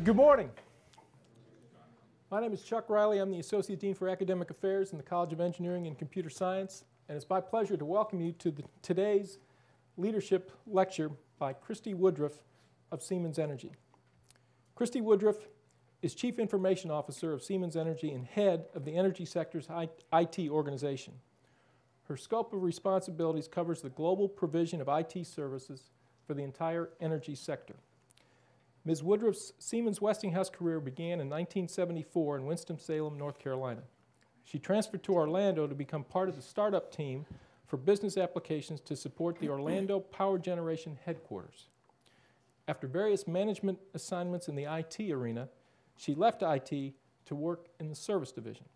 Good morning. My name is Chuck Riley. I'm the Associate Dean for Academic Affairs in the College of Engineering and Computer Science, and it's my pleasure to welcome you to today's leadership lecture by Christy Woodruff of Siemens Energy. Christy Woodruff is Chief Information Officer of Siemens Energy and head of the energy sector's IT organization. Her scope of responsibilities covers the global provision of IT services for the entire energy sector. Ms. Woodruff's Siemens Westinghouse career began in 1974 in Winston-Salem, North Carolina. She transferred to Orlando to become part of the startup team for business applications to support the Orlando Power Generation headquarters. After various management assignments in the IT arena, she left IT to work in the service division.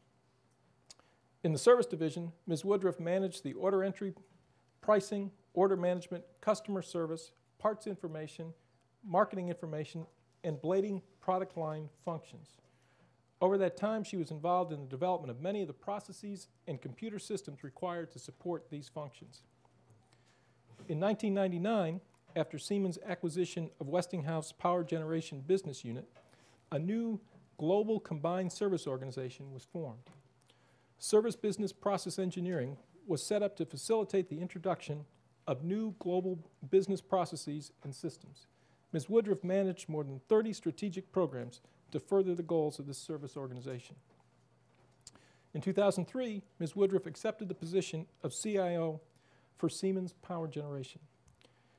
In the service division, Ms. Woodruff managed the order entry, pricing, order management, customer service, parts information, marketing information, and blading product line functions. Over that time, she was involved in the development of many of the processes and computer systems required to support these functions. In 1999, after Siemens' acquisition of Westinghouse Power Generation Business Unit, a new global combined service organization was formed. Service Business Process Engineering was set up to facilitate the introduction of new global business processes and systems. Ms. Woodruff managed more than 30 strategic programs to further the goals of this service organization. In 2003, Ms. Woodruff accepted the position of CIO for Siemens Power Generation.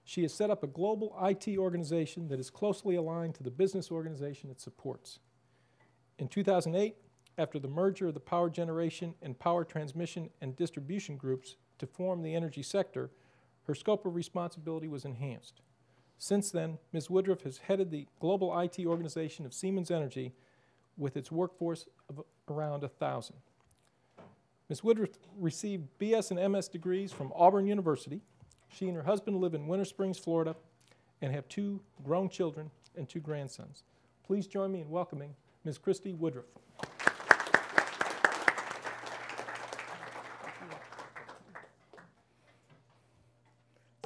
She has set up a global IT organization that is closely aligned to the business organization it supports. In 2008, after the merger of the power generation and power transmission and distribution groups to form the energy sector, her scope of responsibility was enhanced. Since then, Ms. Woodruff has headed the global IT organization of Siemens Energy with its workforce of around 1,000. Ms. Woodruff received BS and MS degrees from Auburn University. She and her husband live in Winter Springs, Florida, and have 2 grown children and 2 grandsons. Please join me in welcoming Ms. Christy Woodruff.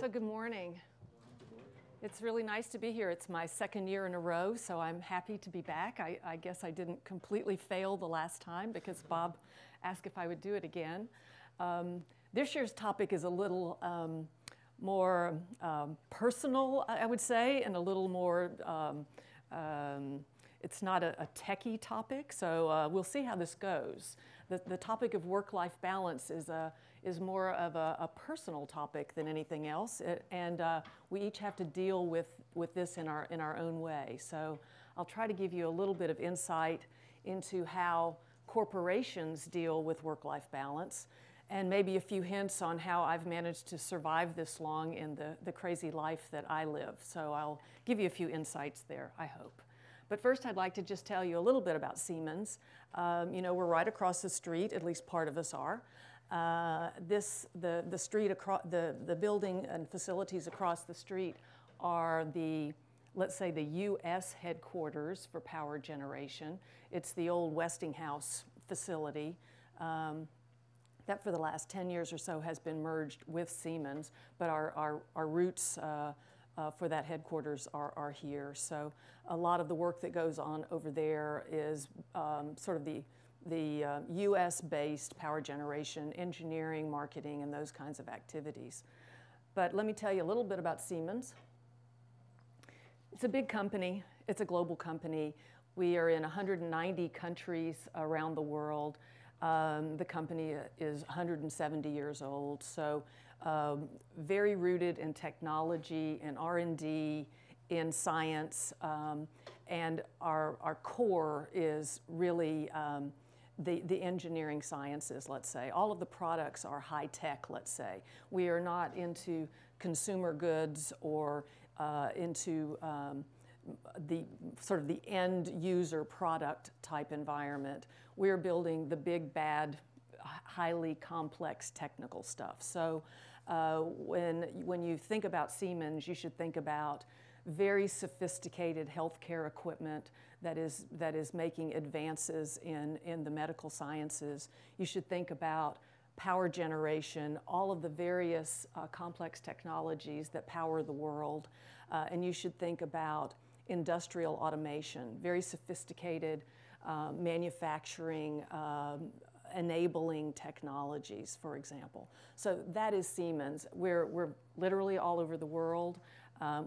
So good morning. It's really nice to be here. It's my 2nd year in a row, so I'm happy to be back. I guess I didn't completely fail the last time because Bob asked if I would do it again. This year's topic is a little more personal, I would say, and a little more, it's not a techie topic, so we'll see how this goes. The topic of work-life balance is more of a personal topic than anything else, and we each have to deal with this in our own way. So I'll try to give you a little bit of insight into how corporations deal with work-life balance, and maybe a few hints on how I've managed to survive this long in the crazy life that I live. So I'll give you a few insights there, I hope. But first, I'd like to just tell you a little bit about Siemens. You know, we're right across the street, at least part of us are. The street across the building and facilities across the street are let's say the U.S. headquarters for power generation. It's the old Westinghouse facility that for the last 10 years or so has been merged with Siemens, but our roots for that headquarters are here. So a lot of the work that goes on over there is sort of the U.S.-based power generation, engineering, marketing, and those kinds of activities. But let me tell you a little bit about Siemens. It's a big company. It's a global company. We are in 190 countries around the world. The company is 170 years old, so very rooted in technology and R&D, in science, and our core is really the engineering sciences, let's say. All of the products are high tech, let's say. We are not into consumer goods or into the sort of the end user product type environment. We're building the big, bad, highly complex technical stuff. So when you think about Siemens, you should think about very sophisticated healthcare equipment that is making advances in the medical sciences. You should think about power generation, all of the various complex technologies that power the world. And you should think about industrial automation, very sophisticated manufacturing, enabling technologies, for example. So that is Siemens. We're literally all over the world.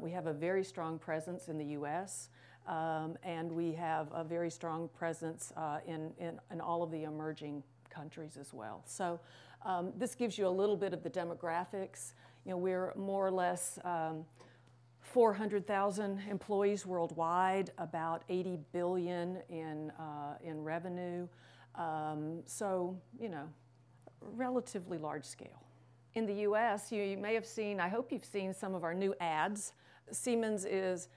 We have a very strong presence in the US, and we have a very strong presence in all of the emerging countries as well. So this gives you a little bit of the demographics. You know, we're more or less 400,000 employees worldwide, about 80 billion in revenue. So, you know, relatively large scale. In the US, you may have seen, I hope you've seen some of our new ads. Siemens is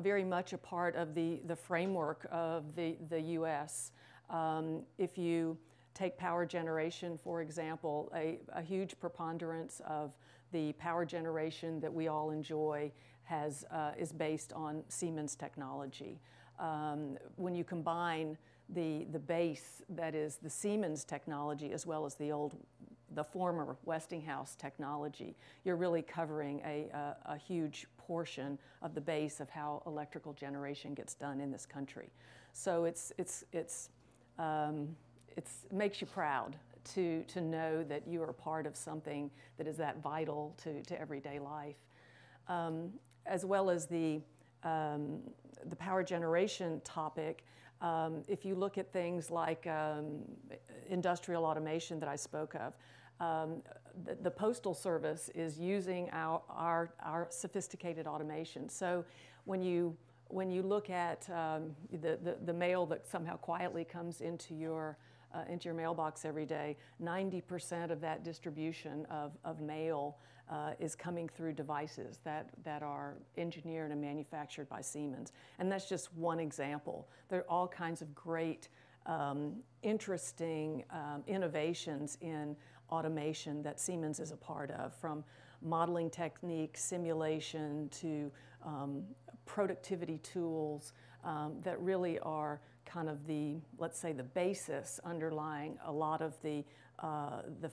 very much a part of the framework of the US. If you take power generation, for example, a huge preponderance of the power generation that we all enjoy is based on Siemens technology. When you combine the base that is the Siemens technology as well as the former Westinghouse technology, you're really covering a huge portion of the base of how electrical generation gets done in this country. So it makes you proud to know that you are part of something that is that vital to everyday life. As well as the power generation topic, if you look at things like industrial automation that I spoke of, the Postal Service is using our sophisticated automation. So when you look at the mail that somehow quietly comes into your mailbox every day, 90% of that distribution of mail is coming through devices that are engineered and manufactured by Siemens. And that's just one example. There are all kinds of great, interesting innovations in automation that Siemens is a part of, from modeling techniques, simulation, to productivity tools that really are kind of let's say, the basis underlying a lot of the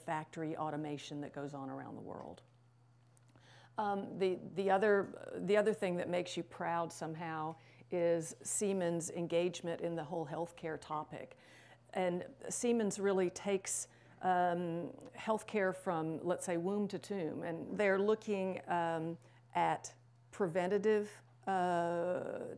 factory automation that goes on around the world. The other thing that makes you proud somehow is Siemens' engagement in the whole healthcare topic. And Siemens really takes healthcare from, let's say, womb to tomb, and they're looking at preventative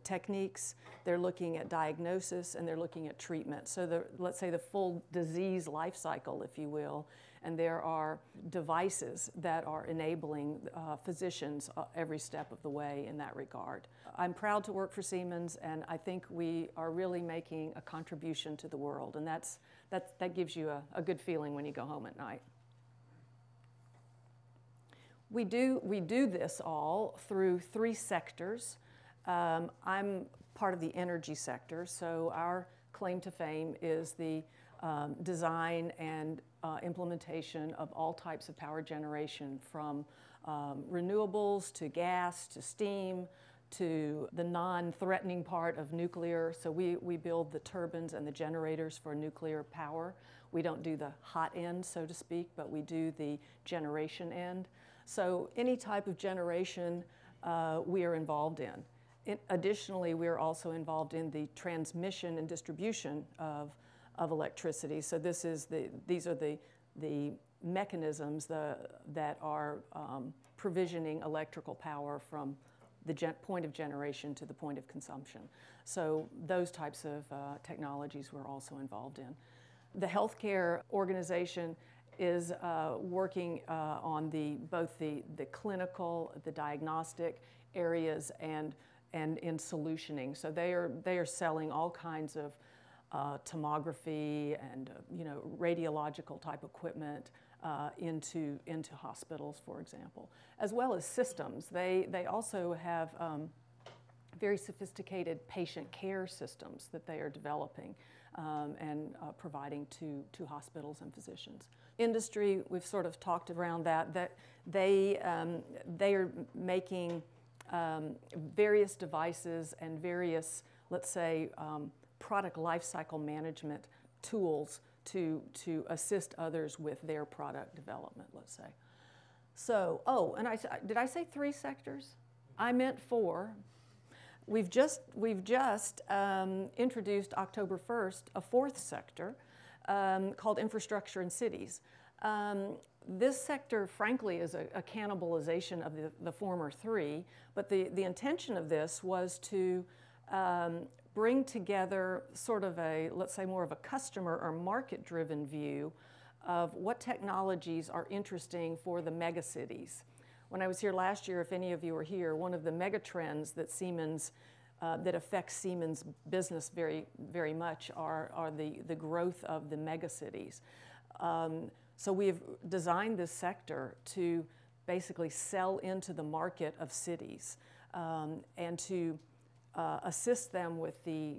techniques, they're looking at diagnosis, and they're looking at treatment. So let's say the full disease life cycle, if you will, and there are devices that are enabling physicians every step of the way in that regard. I'm proud to work for Siemens, and I think we are really making a contribution to the world, and that gives you a good feeling when you go home at night. We do this all through 3 sectors. I'm part of the energy sector, so our claim to fame is the design and implementation of all types of power generation, from renewables to gas to steam to the non-threatening part of nuclear. So we build the turbines and the generators for nuclear power. We don't do the hot end, so to speak, but we do the generation end. So any type of generation we are involved in. Additionally, we are also involved in the transmission and distribution of electricity. So these are the mechanisms that are provisioning electrical power from the point of generation to the point of consumption. So those types of technologies we're also involved in. The healthcare organization is working on both the clinical, the diagnostic areas, and in solutioning. So they are selling all kinds of tomography and radiological type equipment into hospitals, for example, as well as systems. They also have very sophisticated patient care systems that they are developing and providing to hospitals and physicians. Industry, we've sort of talked around that they are making various devices and various, let's say, product lifecycle management tools to assist others with their product development, let's say. So, and did I say 3 sectors? I meant 4. We've just introduced October 1st a fourth sector called infrastructure and cities. This sector, frankly, is a cannibalization of the former three, but the intention of this was to bring together sort of let's say more of a customer or market-driven view of what technologies are interesting for the megacities. When I was here last year, if any of you were here, one of the mega trends that that affects Siemens business very, very much are the growth of the megacities. So we've designed this sector to basically sell into the market of cities and to assist them with the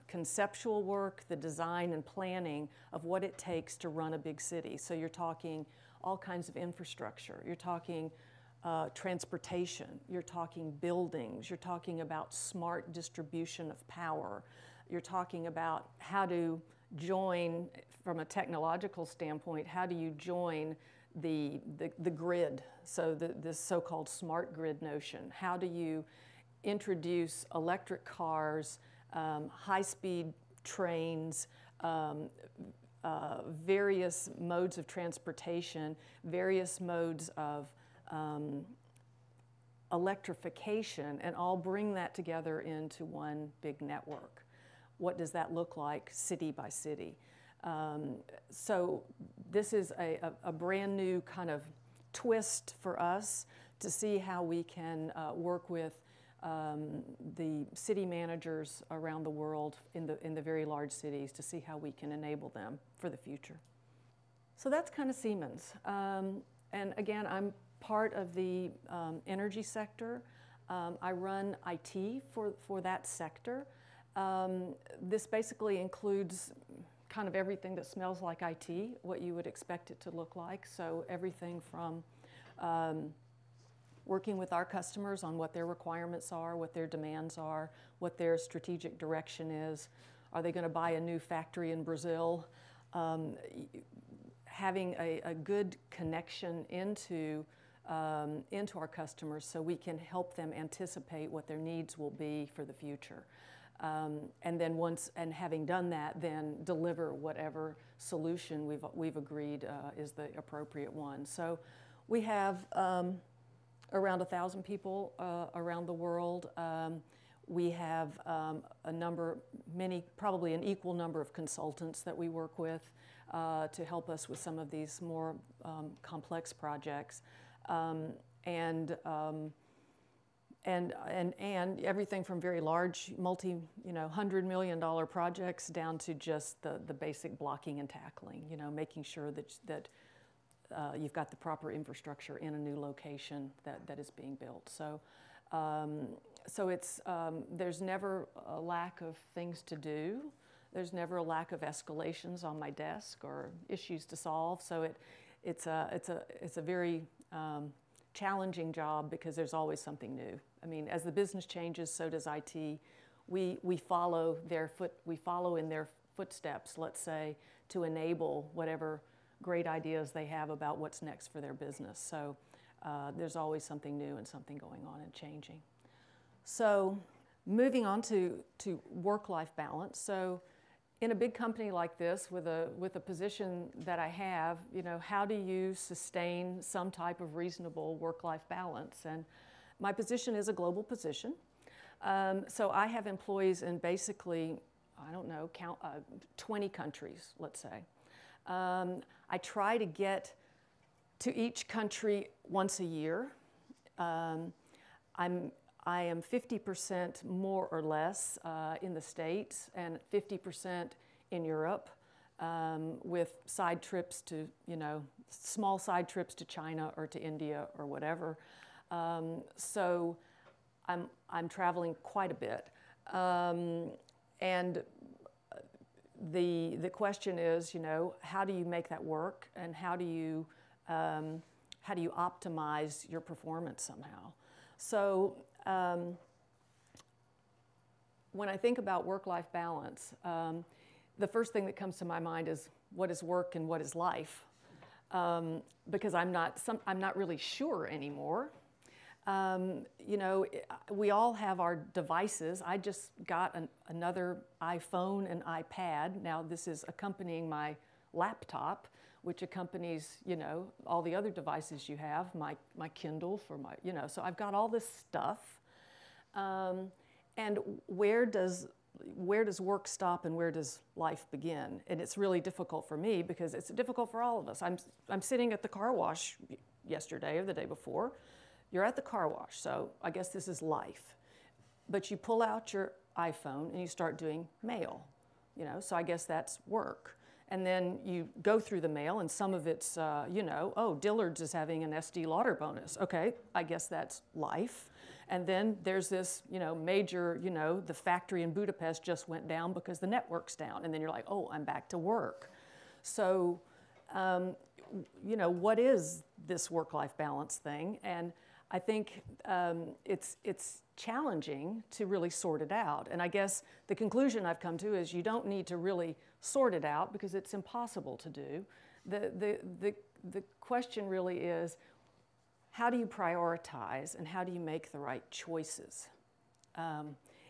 conceptual work, the design and planning of what it takes to run a big city. So you're talking all kinds of infrastructure. You're talking transportation. You're talking buildings. You're talking about smart distribution of power. You're talking about how to join, from a technological standpoint, how do you join the grid, so this so-called smart grid notion. How do you introduce electric cars, high-speed trains, various modes of transportation, various modes of electrification, and all bring that together into one big network. What does that look like city by city? So this is a brand new kind of twist for us to see how we can work with the city managers around the world in the very large cities to see how we can enable them for the future. So that's kind of Siemens. And again, I'm part of the energy sector. I run IT for that sector. This basically includes kind of everything that smells like IT, what you would expect it to look like. So everything from working with our customers on what their requirements are, what their demands are, what their strategic direction is. Are they going to buy a new factory in Brazil? Having a good connection into our customers so we can help them anticipate what their needs will be for the future. And then having done that, then deliver whatever solution we've agreed is the appropriate one. So we have around 1,000 people around the world. We have probably an equal number of consultants that we work with to help us with some of these more complex projects. And everything from very large, $100 million projects down to just the basic blocking and tackling, making sure that you've got the proper infrastructure in a new location that is being built. So, there's never a lack of things to do. There's never a lack of escalations on my desk or issues to solve. So it's a very challenging job because there's always something new. I mean, as the business changes, so does IT. We follow in their footsteps, let's say, to enable whatever great ideas they have about what's next for their business. So there's always something new and something going on and changing. So moving on to work-life balance. So in a big company like this, with a position that I have, how do you sustain some type of reasonable work-life balance? And my position is a global position. So I have employees in basically, 20 countries, let's say. I try to get to each country once a year. I am 50% more or less in the States and 50% in Europe, with side trips to, small side trips to China or to India or whatever. So I'm traveling quite a bit. And the question is, how do you make that work, and how do you optimize your performance somehow? So when I think about work-life balance, the first thing that comes to my mind is what is work and what is life, because I'm not really sure anymore. You know, we all have our devices. I just got another iPhone and iPad. Now this is accompanying my laptop, which accompanies, you know, all the other devices you have, my Kindle for my, you know, so I've got all this stuff. And where does work stop and where does life begin? And it's really difficult for me because it's difficult for all of us. I'm sitting at the car wash yesterday or the day before. You're at the car wash, so I guess this is life. But you pull out your iPhone and you start doing mail, you know, so I guess that's work. And then you go through the mail and some of it's, you know, oh, Dillard's is having an SD Lauder bonus. Okay, I guess that's life. And then there's this, you know, major, you know, the factory in Budapest just went down because the network's down. And then you're like, oh, I'm back to work. So, you know, what is this work-life balance thing? And I think it's challenging to really sort it out. And I guess the conclusion I've come to is you don't need to really sort it out because it's impossible to do. The question really is, how do you prioritize and how do you make the right choices?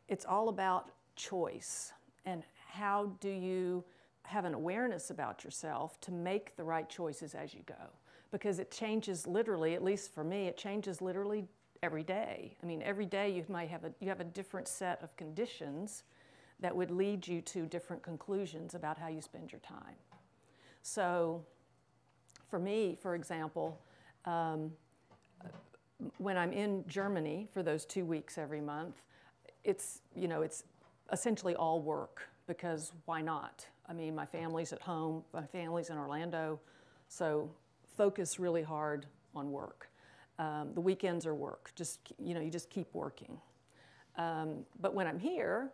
It's all about choice and how do you have an awareness about yourself to make the right choices as you go. Because it changes literally, at least for me, it changes literally every day. I mean, every day you might have a different set of conditions that would lead you to different conclusions about how you spend your time. So for me, for example, when I'm in Germany for those 2 weeks every month, it's, you know, it's essentially all work because why not? I mean, my family's at home, my family's in Orlando, so focus really hard on work. The weekends are work, just, you know, you just keep working. But when I'm here,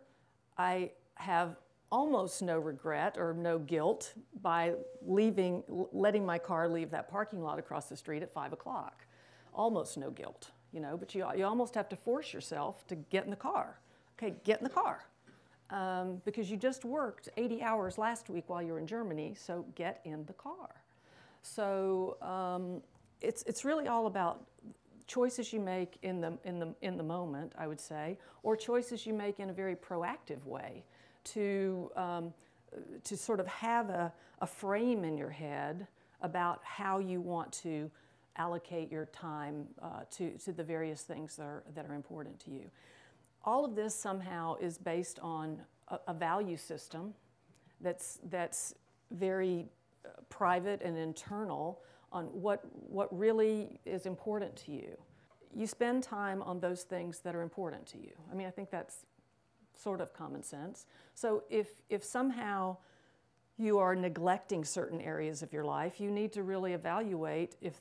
I have almost no regret or no guilt by letting my car leave that parking lot across the street at 5 o'clock. Almost no guilt, you know, but you almost have to force yourself to get in the car. Okay, get in the car. Because you just worked 80 hours last week while you were in Germany, so get in the car. So it's really all about choices you make in the moment, I would say, or choices you make in a very proactive way to sort of have a frame in your head about how you want to allocate your time to the various things that are important to you. All of this somehow is based on a value system that's very private and internal on what really is important to you. You spend time on those things that are important to you. I mean, I think that's sort of common sense. So if somehow you are neglecting certain areas of your life, you need to really evaluate if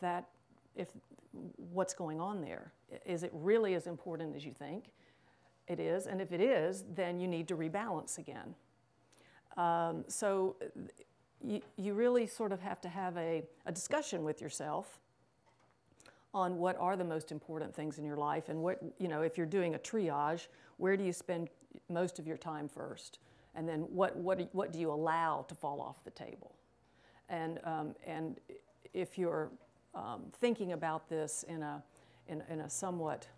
what's going on there. Is it really as important as you think it is? And if it is, then you need to rebalance again. So you really sort of have to have a discussion with yourself on what are the most important things in your life and what, you know, if you're doing a triage, where do you spend most of your time first? And then what do you allow to fall off the table? And if you're thinking about this in a somewhat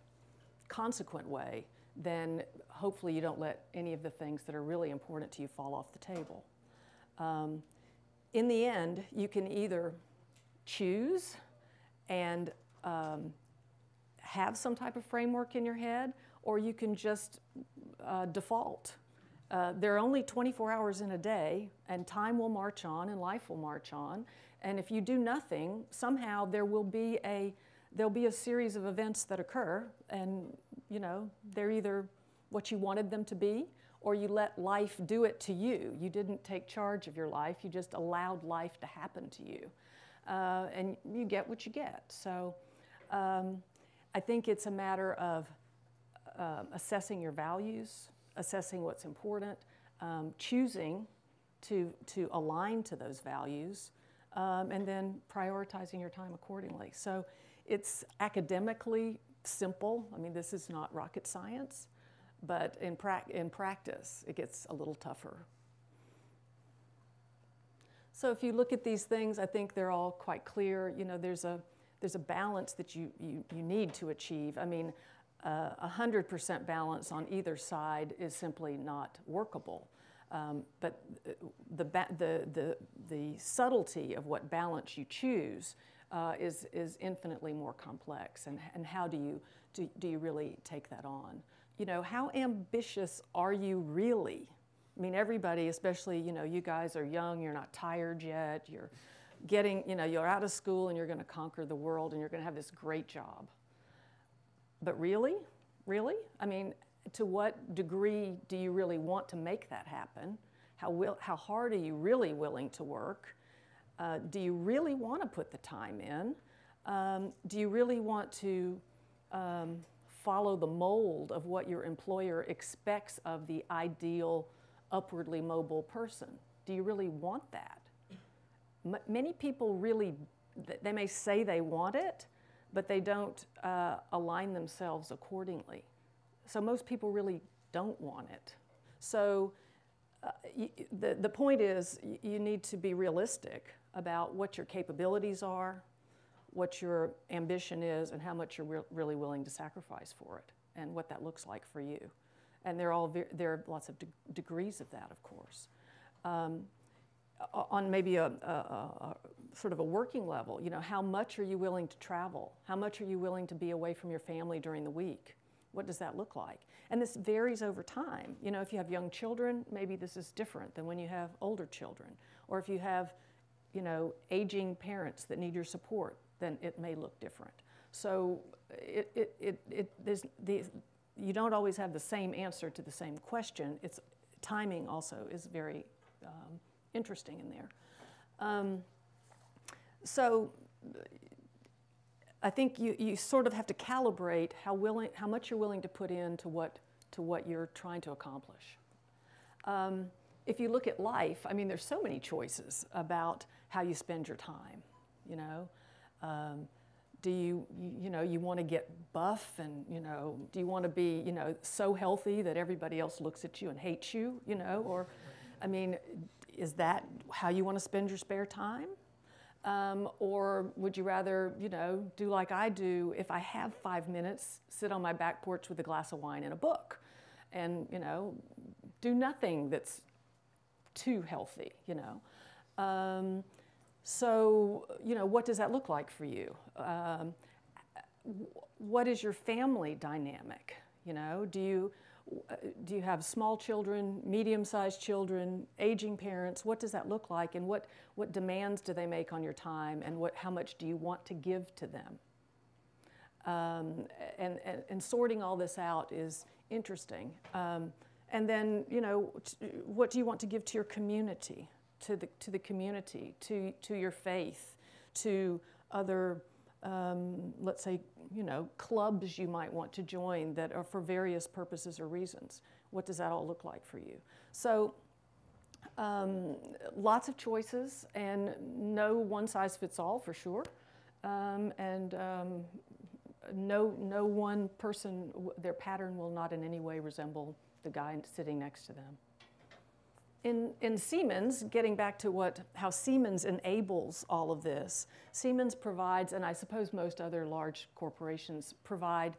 consequent way, then hopefully you don't let any of the things that are really important to you fall off the table. In the end, you can either choose and have some type of framework in your head, or you can just default. There are only 24 hours in a day, and time will march on and life will march on. And if you do nothing, somehow there'll be a series of events that occur, and you know, they're either what you wanted them to be, or you let life do it to you. You didn't take charge of your life, you just allowed life to happen to you. And you get what you get. So I think it's a matter of assessing your values, assessing what's important, choosing to align to those values, and then prioritizing your time accordingly. So it's academically simple. I mean, this is not rocket science, but in practice, it gets a little tougher. So if you look at these things, I think they're all quite clear. You know, there's there's a balance that you need to achieve. I mean, 100% balance on either side is simply not workable. But the subtlety of what balance you choose is infinitely more complex. And how do you really take that on? You know, how ambitious are you really? I mean, everybody, especially, you know, you guys are young, you're not tired yet, you're getting, you know, you're out of school and you're going to conquer the world and you're going to have this great job. But really? Really? I mean, to what degree do you really want to make that happen? How hard are you really willing to work? Do you really want to put the time in? Do you really want to follow the mold of what your employer expects of the ideal upwardly mobile person? Do you really want that? Many people really, they may say they want it, but they don't align themselves accordingly. So most people really don't want it. So the point is you need to be realistic about what your capabilities are, what your ambition is, and how much you're really willing to sacrifice for it, and what that looks like for you. And there are lots of degrees of that, of course. On maybe a sort of a working level, you know, how much are you willing to travel? How much are you willing to be away from your family during the week? What does that look like? And this varies over time. You know, if you have young children, maybe this is different than when you have older children. Or if you have, you know, aging parents that need your support, then it may look different. So you don't always have the same answer to the same question. It's timing also is very interesting in there. So I think you sort of have to calibrate how much you're willing to put into what you're trying to accomplish. If you look at life, I mean, there's so many choices about how you spend your time. You know, do you want to get buff, and you know, do you want to be, you know, so healthy that everybody else looks at you and hates you? You know, or, I mean, is that how you want to spend your spare time? Or would you rather, you know, do like I do, if I have 5 minutes, sit on my back porch with a glass of wine and a book and, you know, do nothing that's too healthy, you know. So, you know, what does that look like for you? What is your family dynamic? You know, do you have small children, medium-sized children, aging parents? What does that look like, and what demands do they make on your time, and how much do you want to give to them? And sorting all this out is interesting. And then, you know, what do you want to give to your community, to the community, to your faith, to other, let's say, you know, clubs you might want to join that are for various purposes or reasons. What does that all look like for you? So lots of choices, and no one size fits all for sure. No one person, their pattern will not in any way resemble the guy sitting next to them. In Siemens, getting back to how Siemens enables all of this, Siemens provides, and I suppose most other large corporations provide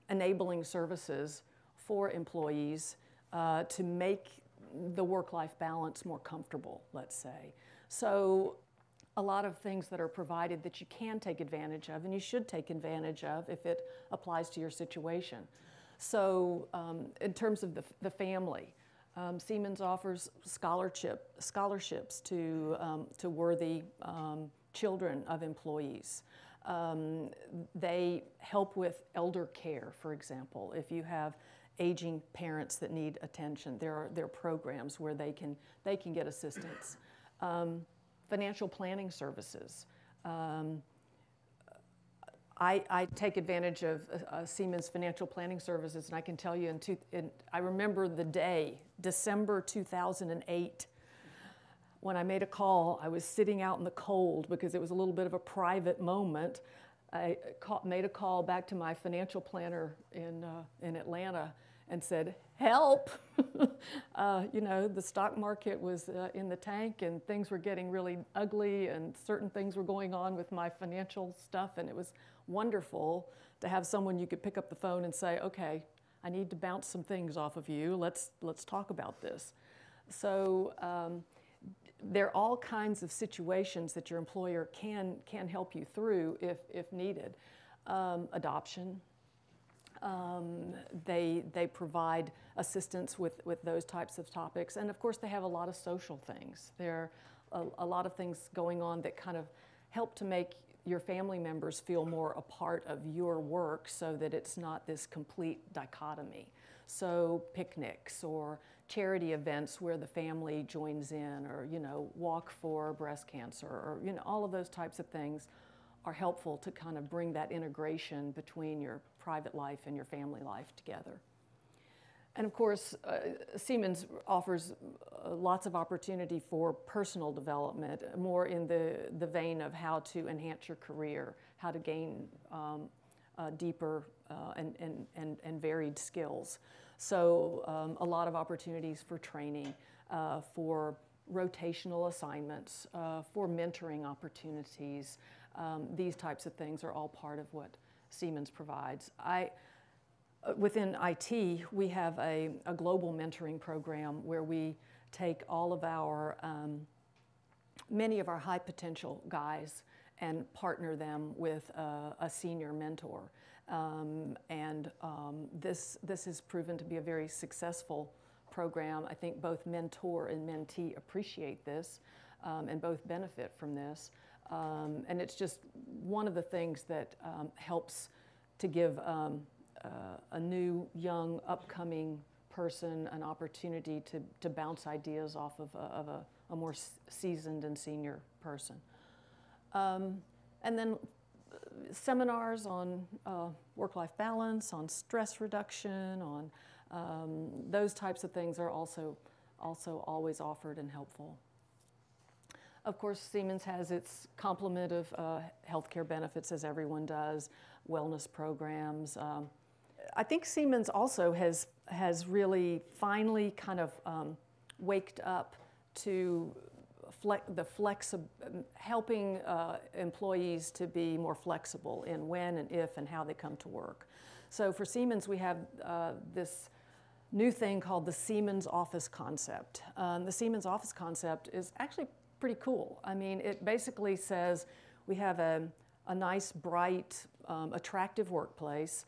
enabling services for employees to make the work-life balance more comfortable, let's say. So a lot of things that are provided that you can take advantage of, and you should take advantage of if it applies to your situation. So in terms of the family, Siemens offers scholarships to worthy children of employees. They help with elder care, for example. If you have aging parents that need attention, there are programs where they can get assistance. Financial planning services. I take advantage of Siemens Financial Planning Services, and I can tell you, I remember the day, December 2008, when I made a call. I was sitting out in the cold because it was a little bit of a private moment. I made a call back to my financial planner in Atlanta, and said, help. You know, the stock market was in the tank and things were getting really ugly and certain things were going on with my financial stuff, and it was wonderful to have someone you could pick up the phone and say, okay, I need to bounce some things off of you. Let's talk about this. So there are all kinds of situations that your employer can help you through if needed. Adoption. They provide assistance with those types of topics. And of course, they have a lot of social things. There are a lot of things going on that kind of help to make your family members feel more a part of your work so that it's not this complete dichotomy. So picnics or charity events where the family joins in, or, you know, walk for breast cancer, or, you know, all of those types of things are helpful to kind of bring that integration between your private life and your family life together. And of course, Siemens offers lots of opportunity for personal development, more in the vein of how to enhance your career, how to gain deeper and varied skills. So a lot of opportunities for training, for rotational assignments, for mentoring opportunities. These types of things are all part of what Siemens provides. Within IT, we have a global mentoring program where we take all of our, many of our high potential guys and partner them with a senior mentor. This has proven to be a very successful program. I think both mentor and mentee appreciate this and both benefit from this. And it's just one of the things that helps to give a new, young, upcoming person an opportunity to bounce ideas off of a more seasoned and senior person. And then seminars on work-life balance, on stress reduction, on those types of things are also always offered and helpful. Of course, Siemens has its complement of healthcare benefits, as everyone does, wellness programs. I think Siemens also has really finally kind of waked up to helping employees to be more flexible in when and if and how they come to work. So for Siemens, we have this new thing called the Siemens office concept. The Siemens office concept is actually pretty cool. I mean, it basically says we have a nice, bright, attractive workplace.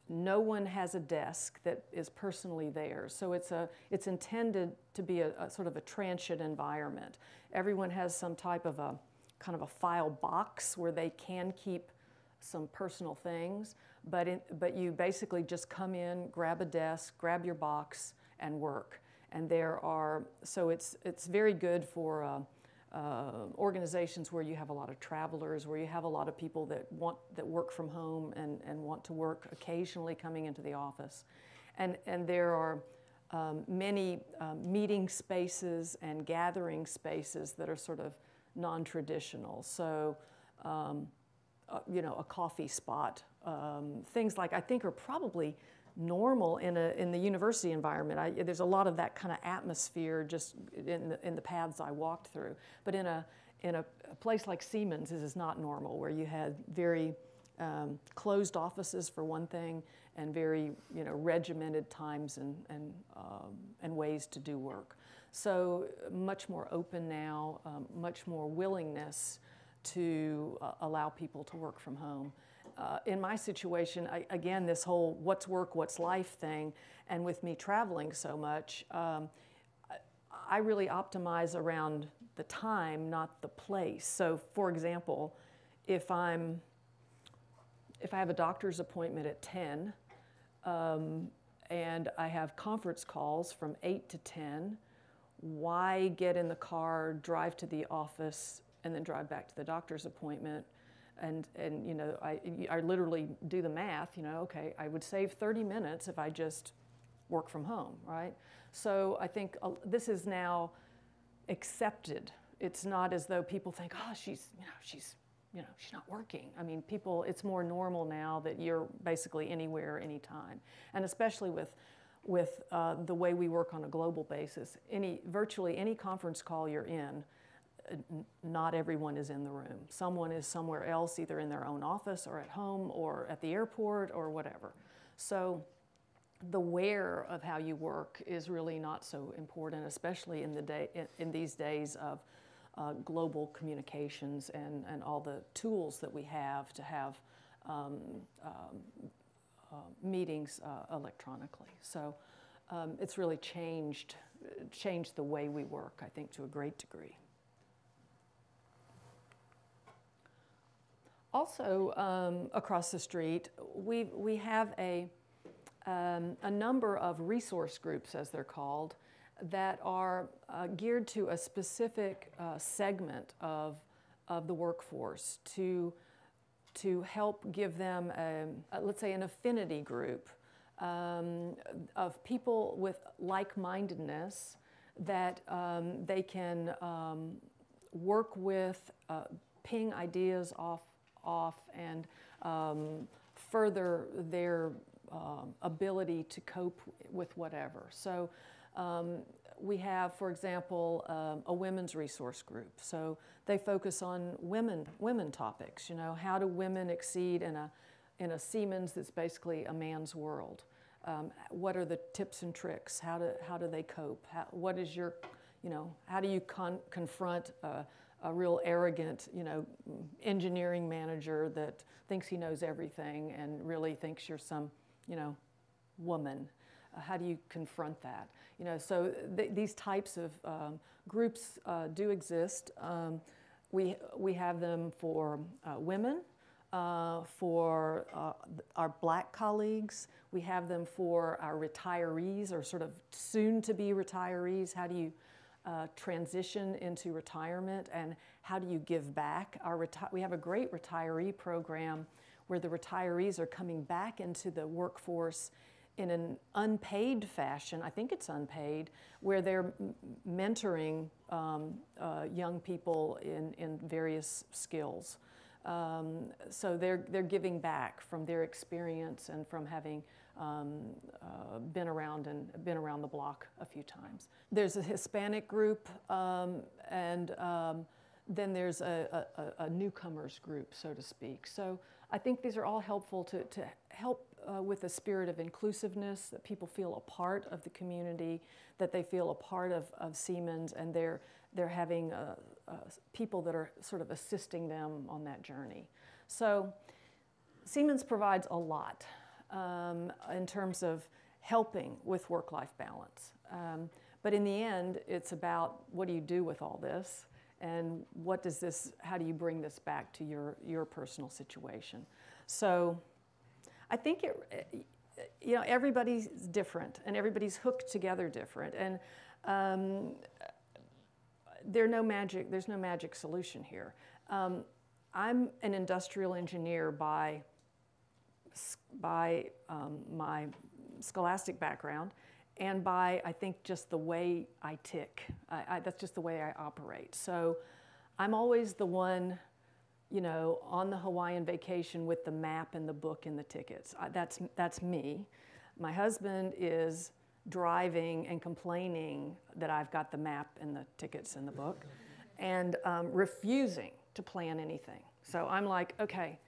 No one has a desk that is personally theirs. So it's intended to be a sort of a transient environment. Everyone has some type of a kind of a file box where they can keep some personal things, but you basically just come in, grab a desk, grab your box, and work. And so it's very good for organizations where you have a lot of travelers, where you have a lot of people that work from home and want to work occasionally coming into the office. And there are many meeting spaces and gathering spaces that are sort of non-traditional. So, you know, a coffee spot, things like I think are probably normal in the university environment. There's a lot of that kind of atmosphere just in the paths I walked through. But in a place like Siemens, this is not normal, where you had very closed offices for one thing, and very, you know, regimented times and ways to do work. So much more open now, much more willingness to allow people to work from home. In my situation, again, this whole what's work, what's life thing, and with me traveling so much, I really optimize around the time, not the place. So, for example, if I have a doctor's appointment at 10, and I have conference calls from 8 to 10, why get in the car, drive to the office, and then drive back to the doctor's appointment? And you know, I literally do the math, you know, okay, I would save 30 minutes if I just work from home, right? So I think this is now accepted. It's not as though people think, oh, she's she's not working. I mean, people, it's more normal now that you're basically anywhere, anytime. And especially with the way we work on a global basis, virtually any conference call you're in, not everyone is in the room. Someone is somewhere else, either in their own office or at home or at the airport or whatever. So the where of how you work is really not so important, especially in these days of global communications and all the tools that we have to have meetings electronically. So it's really changed the way we work, I think, to a great degree. Also, across the street, we have a number of resource groups, as they're called, that are geared to a specific segment of the workforce to help give them, let's say, an affinity group of people with like-mindedness that they can work with, ping ideas off and further their ability to cope with whatever. So we have, for example, a women's resource group. So they focus on women topics. How do women exceed in a Siemens that's basically a man's world? What are the tips and tricks? How do they cope? What is your, how do you confront a real arrogant, engineering manager that thinks he knows everything and really thinks you're some, woman? How do you confront that? So these types of groups do exist. We have them for women, for our black colleagues. We have them for our retirees or sort of soon-to-be retirees. How do you transition into retirement and how do you give back? We have a great retiree program where the retirees are coming back into the workforce in an unpaid fashion, I think it's unpaid, where they're mentoring young people in various skills. So they're giving back from their experience and from having been around the block a few times. There's a Hispanic group, and then there's a newcomers group, so to speak. So I think these are all helpful to help with a spirit of inclusiveness, that people feel a part of the community, that they feel a part of Siemens, and they're having people that are sort of assisting them on that journey. So Siemens provides a lot in terms of helping with work-life balance. But in the end, it's about what do you do with all this, and how do you bring this back to your personal situation? So I think everybody's different and everybody's hooked together different, and there's no magic solution here. I'm an industrial engineer by my scholastic background and by, I think, just the way I tick. That's just the way I operate. So I'm always the one, on the Hawaiian vacation with the map and the book and the tickets. That's me. My husband is driving and complaining that I've got the map and the tickets and the book and refusing to plan anything. So I'm like, okay,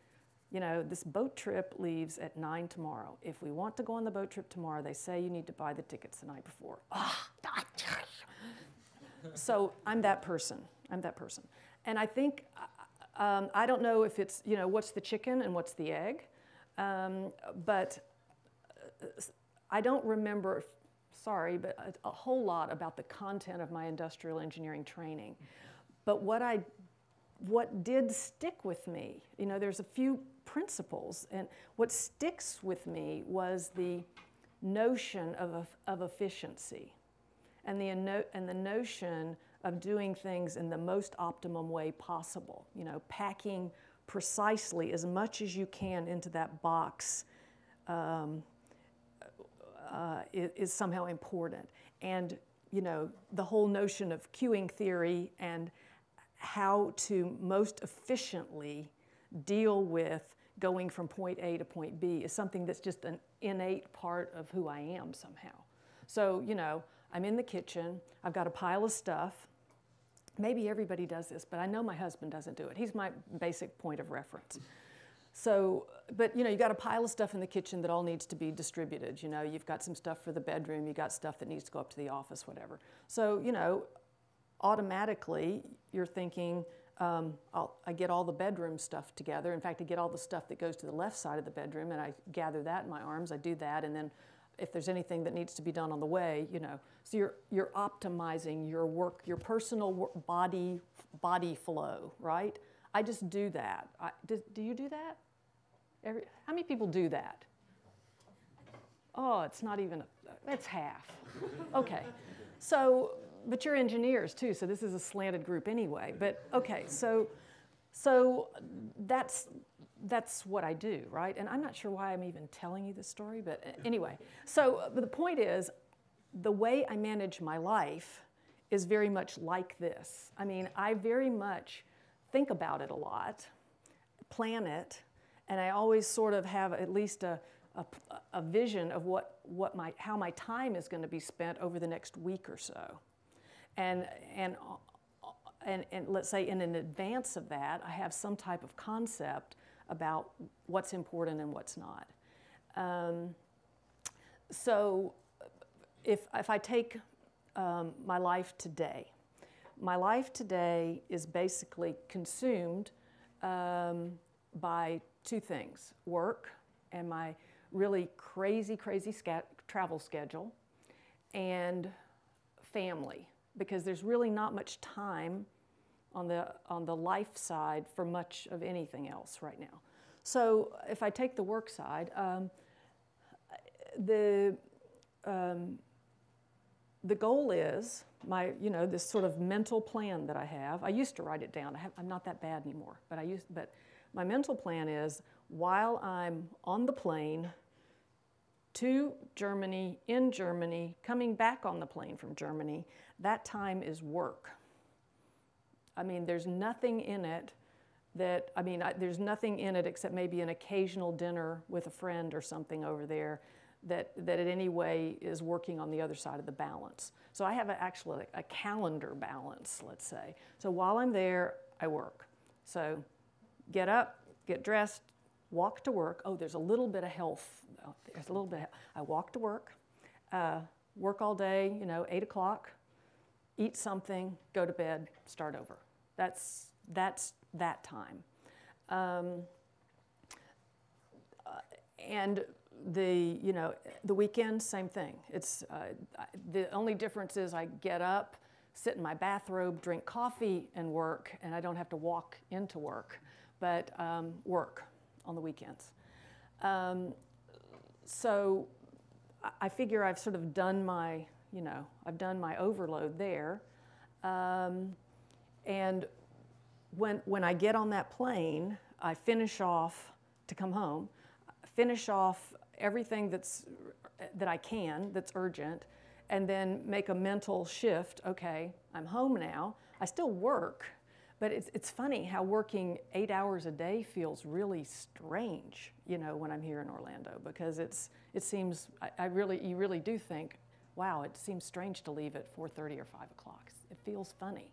this boat trip leaves at 9 tomorrow. If we want to go on the boat trip tomorrow, they say you need to buy the tickets the night before. So I'm that person. And I think, I don't know if it's, what's the chicken and what's the egg, but I don't remember, sorry, but a whole lot about the content of my industrial engineering training. But what did stick with me, there's a few principles, and what sticks with me was the notion of efficiency and the notion of doing things in the most optimum way possible. Packing precisely as much as you can into that box is somehow important. And the whole notion of queuing theory and how to most efficiently deal with going from point A to point B is something that's just an innate part of who I am somehow. So, you know, I'm in the kitchen, I've got a pile of stuff. Maybe everybody does this, but I know my husband doesn't do it. He's my basic point of reference. So, but you know, you got a pile of stuff in the kitchen that all needs to be distributed. You know, you've got some stuff for the bedroom, you got stuff that needs to go up to the office, whatever. So, you know, automatically you're thinking, I get all the bedroom stuff together. In fact, I get all the stuff that goes to the left side of the bedroom, and I gather that in my arms. I do that, and then if there's anything that needs to be done on the way, you know. So you're optimizing your work, your personal body flow, right? I just do that. Do you do that? How many people do that? Oh, it's not even, it's half. Okay, so, but you're engineers too, so this is a slanted group anyway. But okay, so that's what I do, right? And I'm not sure why I'm even telling you this story, but anyway. So but the point is, the way I manage my life is very much like this. I mean, I very much think about it a lot, plan it, and I always sort of have at least a vision of how my time is going to be spent over the next week or so. And let's say in advance of that, I have some type of concept about what's important and what's not. So if I take my life today is basically consumed by two things: work and my really crazy travel schedule, and family, because there's really not much time on the life side for much of anything else right now. So if I take the work side, the goal is this sort of mental plan that I have. I used to write it down. I'm not that bad anymore, but my mental plan is, while I'm on the plane to Germany, in Germany, coming back on the plane from Germany, that time is work. I mean, there's nothing in it there's nothing in it except maybe an occasional dinner with a friend or something over there that in any way is working on the other side of the balance. So I have actually a calendar balance, let's say. So while I'm there, I work. So get up, get dressed, walk to work. Oh, there's a little bit of health. I walk to work, work all day, 8 o'clock, eat something, go to bed, start over. That's that time. And the weekend, same thing. It's the only difference is I get up, sit in my bathrobe, drink coffee, and work, and I don't have to walk into work, but work on the weekends. So I figure I've sort of done my, I've done my overload there. And when I get on that plane, I finish off to come home, finish off everything that I can, that's urgent, and then make a mental shift. Okay, I'm home now. I still work, but it's funny how working 8 hours a day feels really strange, when I'm here in Orlando, because it seems, you really do think, wow, it seems strange to leave at 4:30 or 5 o'clock. It feels funny.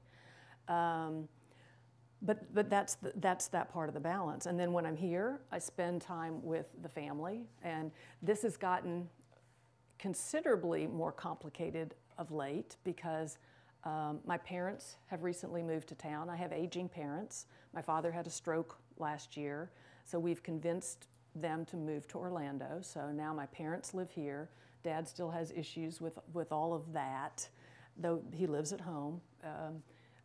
But that's that part of the balance. And then when I'm here, I spend time with the family, and this has gotten considerably more complicated of late because my parents have recently moved to town. I have aging parents. My father had a stroke last year, so we've convinced them to move to Orlando. So now my parents live here. Dad still has issues with all of that, though he lives at home.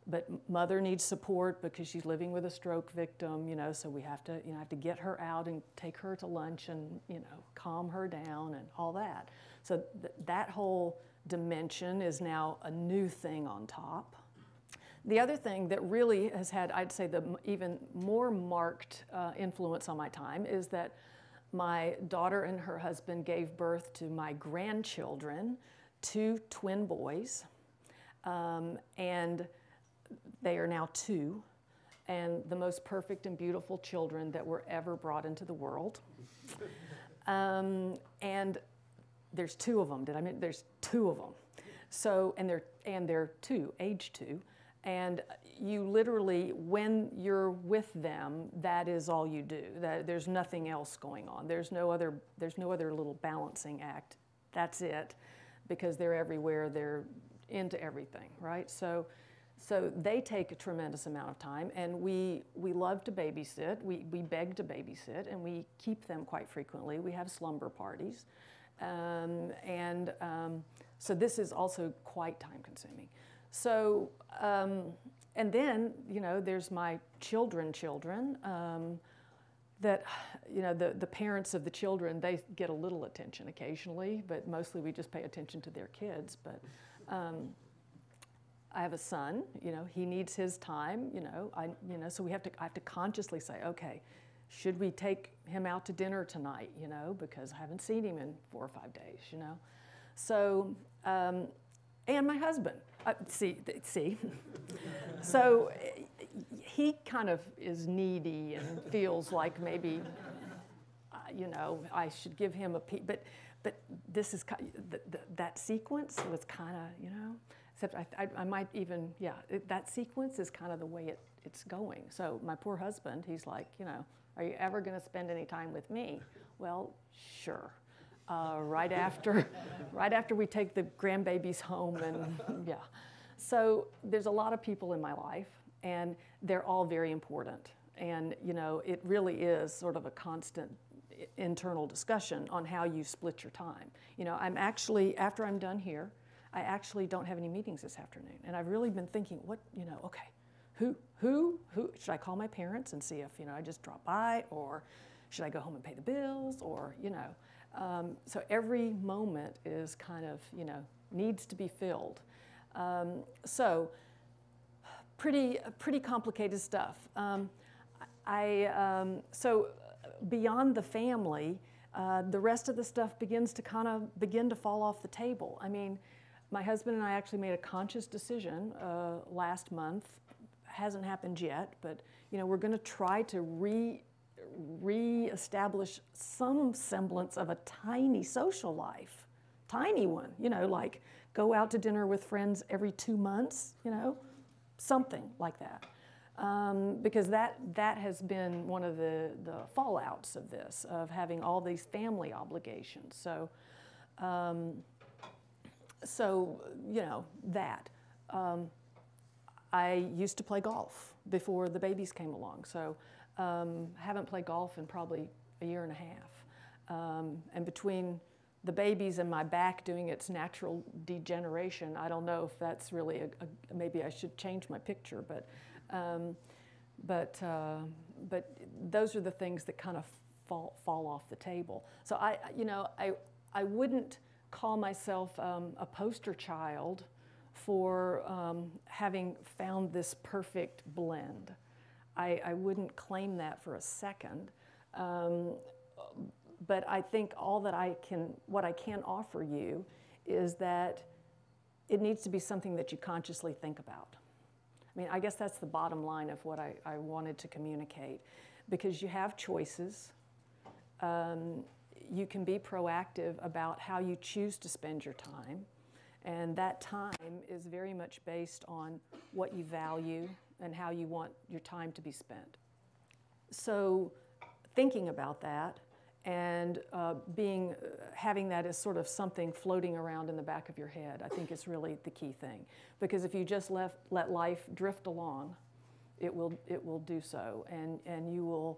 But mother needs support because she's living with a stroke victim, so we have to get her out and take her to lunch and, calm her down and all that. So that whole dimension is now a new thing on top. The other thing that really has had, I'd say, the even more marked influence on my time is that my daughter and her husband gave birth to my grandchildren, 2 twin boys, and they are now 2. and the most perfect and beautiful children that were ever brought into the world. And there's 2 of them. Did I mention there's 2 of them? So, and they're 2, age 2. And you literally, when you're with them, that is all you do. There's nothing else going on. There's no other little balancing act. That's it, because they're everywhere. They're into everything, right? So they take a tremendous amount of time, and we love to babysit. We beg to babysit, and we keep them quite frequently. We have slumber parties, so this is also quite time-consuming. So, and then, you know, there's my children, that, you know, the parents of the children, they get a little attention occasionally, but mostly we just pay attention to their kids. But I have a son, you know, he needs his time, you know, so I have to consciously say, okay, should we take him out to dinner tonight, you know, because I haven't seen him in 4 or 5 days, you know. So, and my husband, see. So he kind of is needy and feels like maybe, you know, I should give him a piece, but this is, that sequence was kind of, you know, except I might even, yeah, that sequence is kind of the way it's going. So my poor husband, he's like, you know, are you ever going to spend any time with me? Well, sure. Right after we take the grandbabies home, and yeah. So there's a lot of people in my life, and they're all very important. And you know, it really is sort of a constant internal discussion on how you split your time. You know, I'm actually, after I'm done here, I actually don't have any meetings this afternoon. And I've really been thinking, what, you know, okay, who, should I call my parents and see if, you know, I just drop by, or should I go home and pay the bills, or, you know. So every moment is kind of, you know, needs to be filled. So pretty complicated stuff. So beyond the family, the rest of the stuff begins to fall off the table. I mean, my husband and I actually made a conscious decision last month. Hasn't happened yet, but you know, we're going to try to re-establish some semblance of a tiny social life, tiny one. You know, like go out to dinner with friends every 2 months. You know, something like that. Because that has been one of the fallouts of this, of having all these family obligations. So, you know, that. I used to play golf before the babies came along, so haven't played golf in probably a year and a half. And between the babies and my back doing its natural degeneration, I don't know if that's really maybe I should change my picture, but those are the things that kind of fall off the table. So I wouldn't call myself a poster child for having found this perfect blend. I wouldn't claim that for a second. But I think all that what I can offer you is that it needs to be something that you consciously think about. I mean, I guess that's the bottom line of what I wanted to communicate, because you have choices. You can be proactive about how you choose to spend your time, and that time is very much based on what you value and how you want your time to be spent. So thinking about that and having that as sort of something floating around in the back of your head, I think is really the key thing. Because if you just let life drift along, it will do so, and you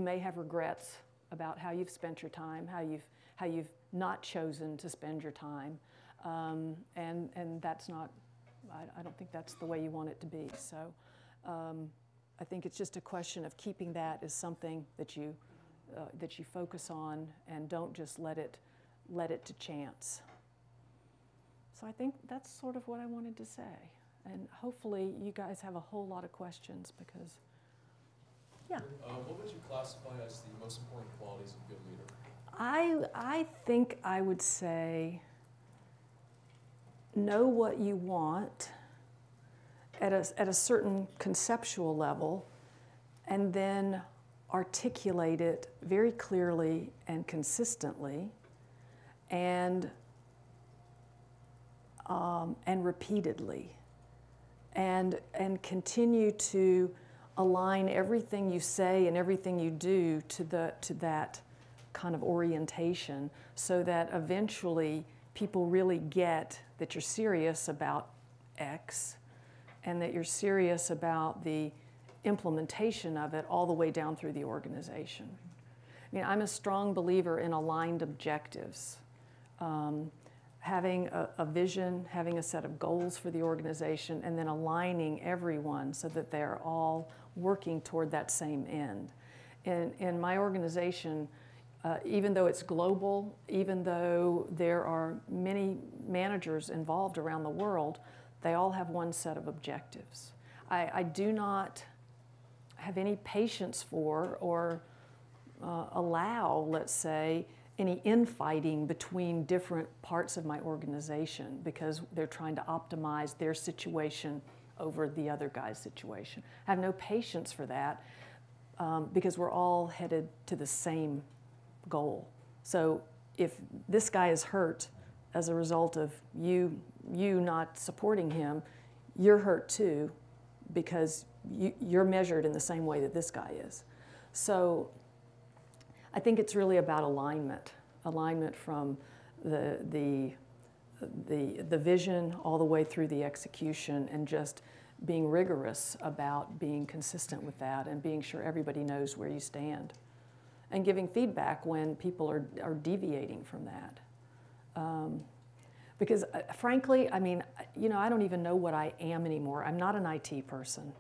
may have regrets about how you've spent your time, how you've not chosen to spend your time, and that's not. I don't think that's the way you want it to be. So I think it's just a question of keeping that as something that you focus on, and don't just let it to chance. So I think that's sort of what I wanted to say. And hopefully you guys have a whole lot of questions, because, yeah. What would you classify as the most important qualities of a good leader? I think I would say know what you want at a certain conceptual level and then articulate it very clearly and consistently and repeatedly, and continue to align everything you say and everything you do to that kind of orientation, so that eventually people really get that you're serious about X and that you're serious about the implementation of it all the way down through the organization. I mean, I'm a strong believer in aligned objectives. Having a vision, having a set of goals for the organization, and then aligning everyone so that they're all working toward that same end. In my organization, even though it's global, even though there are many managers involved around the world, they all have one set of objectives. I do not have any patience for or allow, let's say, any infighting between different parts of my organization because they're trying to optimize their situation over the other guy's situation. I have no patience for that because we're all headed to the same goal. So if this guy is hurt as a result of you not supporting him, you're hurt too because you're measured in the same way that this guy is. So I think it's really about alignment from the vision all the way through the execution, and just being rigorous about being consistent with that and being sure everybody knows where you stand, and giving feedback when people are deviating from that. Because frankly, I mean, you know, I don't even know what I am anymore. I'm not an IT person.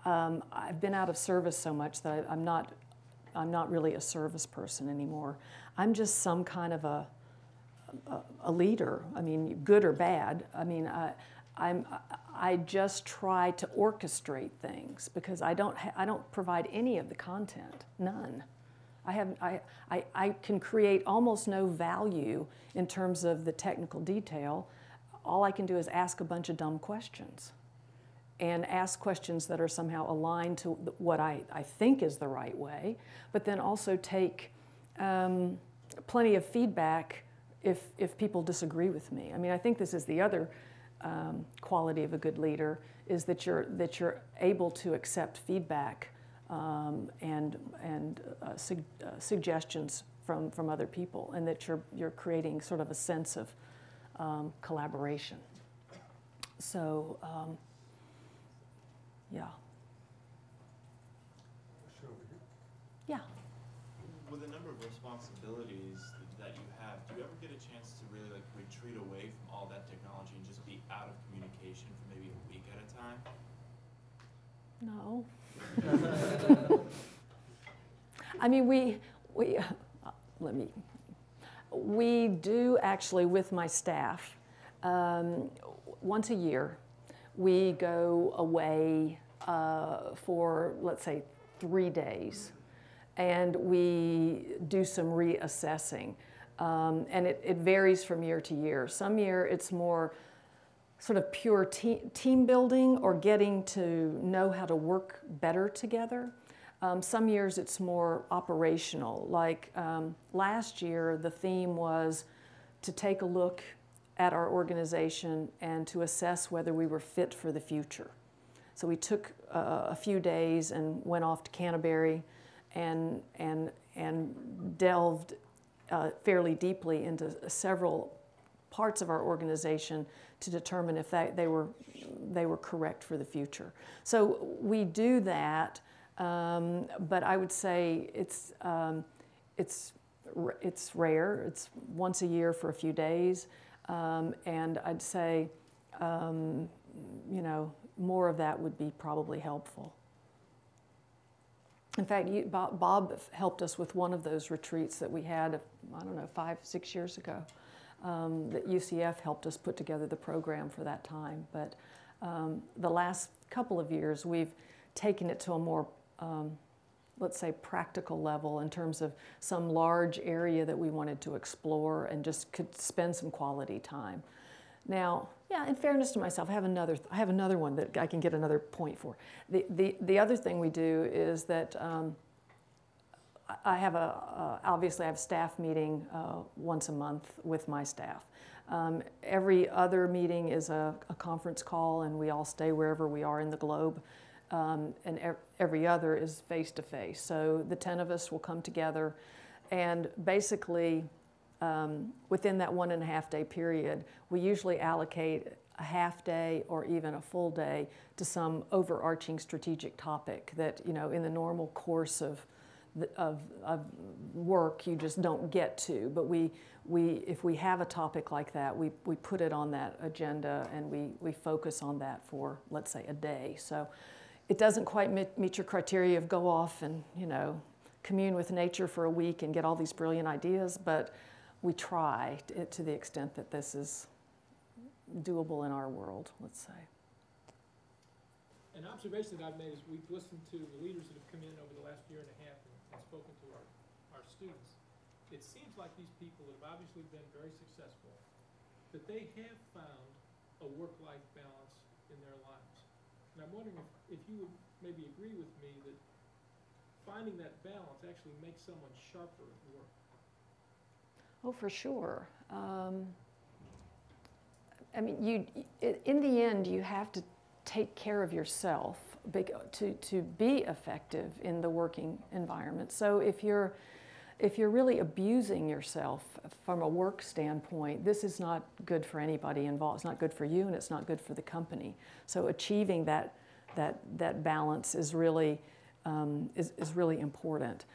I've been out of service so much that I'm not really a service person anymore. I'm just some kind of a leader. I mean, good or bad. I mean, I just try to orchestrate things because I don't provide any of the content, none. I can create almost no value in terms of the technical detail. All I can do is ask a bunch of dumb questions and ask questions that are somehow aligned to what I think is the right way, but then also take plenty of feedback if people disagree with me. I mean, I think this is the other quality of a good leader, is that you're able to accept feedback and suggestions from other people, and that you're creating sort of a sense of collaboration. So, yeah. Yeah. With a number of responsibilities that you have, do you ever get a chance to really like retreat away from all that technology and just be out of communication for maybe a week at a time? No. I mean, we do actually, with my staff, once a year, we go away for, let's say, 3 days, and we do some reassessing. And it varies from year to year. Some year it's more sort of pure team building or getting to know how to work better together. Some years it's more operational. Like last year, the theme was to take a look at our organization and to assess whether we were fit for the future. So we took a few days and went off to Canterbury and delved fairly deeply into several parts of our organization to determine if they were correct for the future. So we do that, but I would say it's rare. It's once a year for a few days, and I'd say you know, more of that would be probably helpful. In fact, Bob helped us with one of those retreats that we had, I don't know, 5, 6 years ago. That UCF helped us put together the program for that time. But the last couple of years, we've taken it to a more, let's say, practical level in terms of some large area that we wanted to explore and just could spend some quality time. Now, yeah, in fairness to myself, I have another one that I can get another point for. The other thing we do is that I have obviously I have a staff meeting once a month with my staff. Every other meeting is a conference call, and we all stay wherever we are in the globe. And every other is face-to-face. So the 10 of us will come together, and basically within that 1.5-day period, we usually allocate a half day or even a full day to some overarching strategic topic that, you know, in the normal course of work you just don't get to. But if we have a topic like that, we put it on that agenda, and we focus on that for, let's say, a day. So it doesn't quite meet your criteria of go off and, you know, commune with nature for a week and get all these brilliant ideas, but we try to the extent that this is doable in our world, let's say. An observation that I've made is we've listened to the leaders that have come in over the last year and a half and spoken to our students. It seems like these people have obviously been very successful, that they have found a work-life balance in their lives. And I'm wondering if you would maybe agree with me that finding that balance actually makes someone sharper at work. Oh, for sure. I mean, in the end, you have to take care of yourself to be effective in the working environment. So if you're really abusing yourself from a work standpoint, this is not good for anybody involved. It's not good for you, and it's not good for the company. So achieving that balance is really important.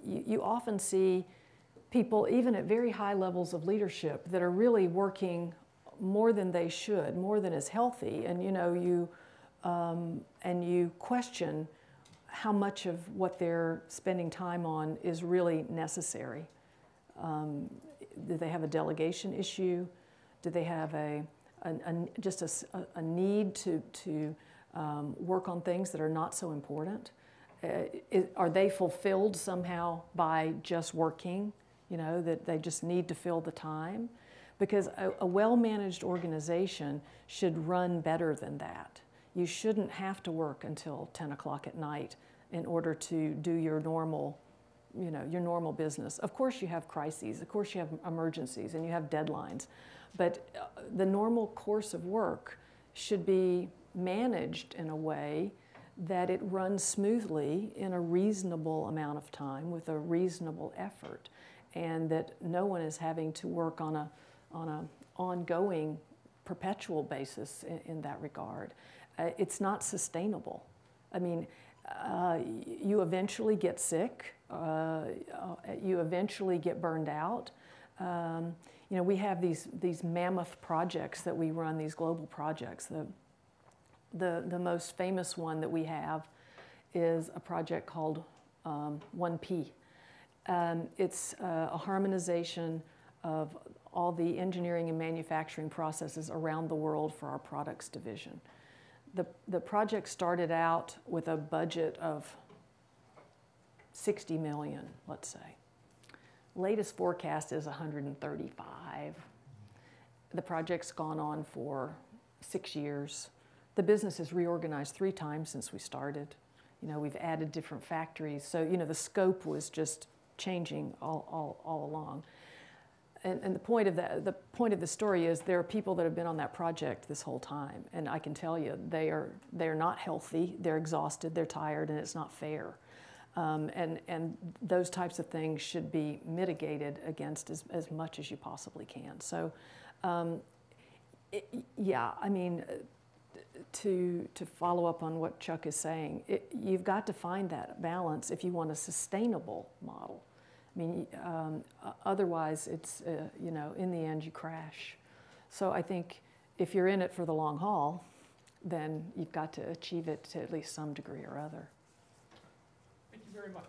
You often see people, even at very high levels of leadership, that are really working more than they should, more than is healthy, and you question how much of what they're spending time on is really necessary. Do they have a delegation issue? Do they have just a need to work on things that are not so important? Are they fulfilled somehow by just working? You know, that they just need to fill the time? Because a well-managed organization should run better than that. You shouldn't have to work until 10 o'clock at night in order to do your normal business. Of course you have crises, of course you have emergencies, and you have deadlines. But the normal course of work should be managed in a way that it runs smoothly in a reasonable amount of time with a reasonable effort, and that no one is having to work on an ongoing, perpetual basis in that regard. It's not sustainable. I mean, you eventually get sick. You eventually get burned out. You know, we have these mammoth projects that we run, these global projects. The most famous one that we have is a project called 1P. It's a harmonization of all the engineering and manufacturing processes around the world for our products division. The project started out with a budget of 60 million, let's say. Latest forecast is 135. The project's gone on for 6 years. The business has reorganized 3 times since we started. You know, we've added different factories. So, you know, the scope was just changing all along. And the point of the story is there are people that have been on that project this whole time, and I can tell you they're not healthy, they're exhausted, they're tired, and it's not fair. And those types of things should be mitigated against as much as you possibly can. So, yeah, I mean, to follow up on what Chuck is saying, you've got to find that balance if you want a sustainable model. I mean, otherwise it's, you know, in the end you crash. So I think if you're in it for the long haul, then you've got to achieve it to at least some degree or other. Thank you very much.